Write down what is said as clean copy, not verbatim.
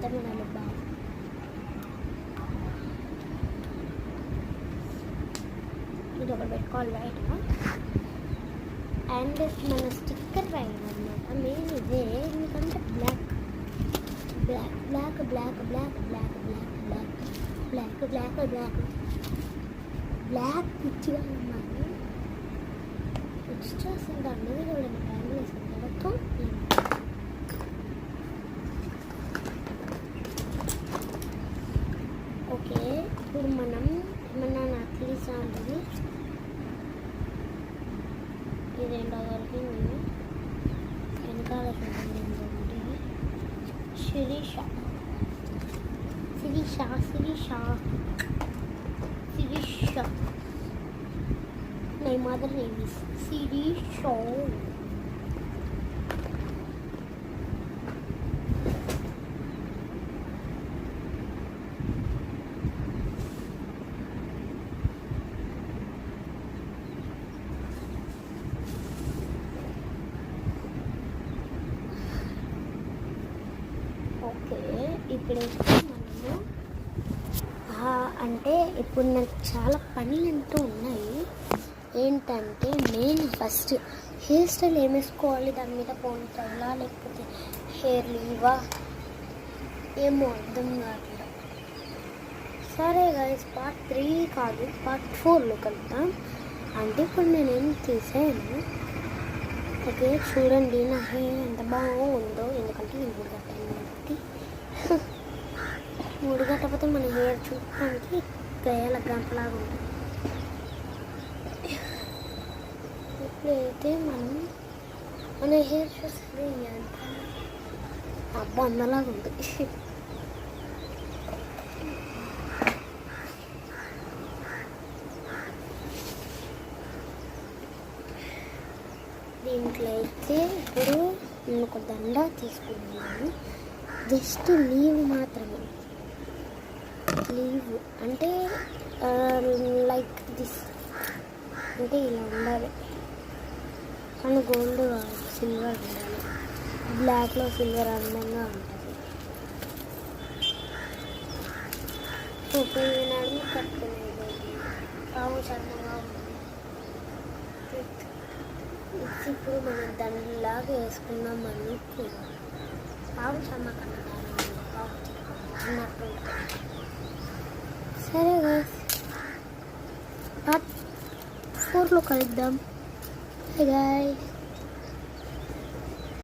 మొత్తం వినాలి బాగా. ఇది ఒకటి పెట్టుకోవాలి రైట్గా. అండ్ మన స్టిక్కర్ రైడ్ అనమాట మెయిన్ ఇదే, ఎందుకంటే black black black black black black black black black black black black పిచ్చిగా అన్నమాట. పిచ్చి చేస్తుంటే అందరూ చూడండి టైం వేసుకుంటారు. ఓకే, ఇప్పుడు మనం ఏమన్నా నక్లీస్ ఉంటుంది, ఇది రెండో దొరికింది వెనకాల చూడండి. Sirisha Sirisha Sirisha Sirisha my mother name is Sirisha. Okay, ఇప్పుడైతే మనము అంటే ఇప్పుడు నాకు చాలా పనులు అంటూ ఉన్నాయి. ఏంటంటే మెయిన్ ఫస్ట్ హెయిర్ స్టైల్ ఏం వేసుకోవాలి, దాని మీద పోనీటైలా లేకపోతే హెయిర్ లీవా ఏమో అర్థం కావట్లేదు. సరే గైస్, పార్ట్ 3 కాదు పార్ట్ 4లో కలుద్దాం. అంటే ఇప్పుడు నేనేం తీసాను. ఓకే చూడండి నా హెయిర్ ఎంత బాగుందో, ఎందుకంటే నేను మూడు కట్టాను కాబట్టి. మూడు కట్టకపోతే మన హెయిర్ చూడడానికి గయాల గంపలాగా ఉంటుంది. ఇప్పుడైతే మనం మన హెయిర్ చూస్తే ఎంత బొమ్మలాగా ఉంది. దీంట్లో అయితే ఇప్పుడు నేను ఒక దండ తీసుకున్నాను, జస్ట్ లీవ్ మాత్రమే. లీవ్ అంటే లైక్ దిస్, అంటే ఇలా ఉండాలి. కానీ గోల్డ్ కాదు, సిల్వర్ ఉండాలి. బ్లాక్లో సిల్వర్ అందంగా ఉంటుంది. ఇప్పుడు నడుము కట్టుకునేది పాము చర్మంగా ఉంటుంది. ఇప్పుడు మనం దండలాగా వేసుకున్నాం అనుకో, పాము చర్మ కన్నా అన్నట్టు. సరే గైస్, పార్ట్ 4లో కలుద్దాం. Hey guys.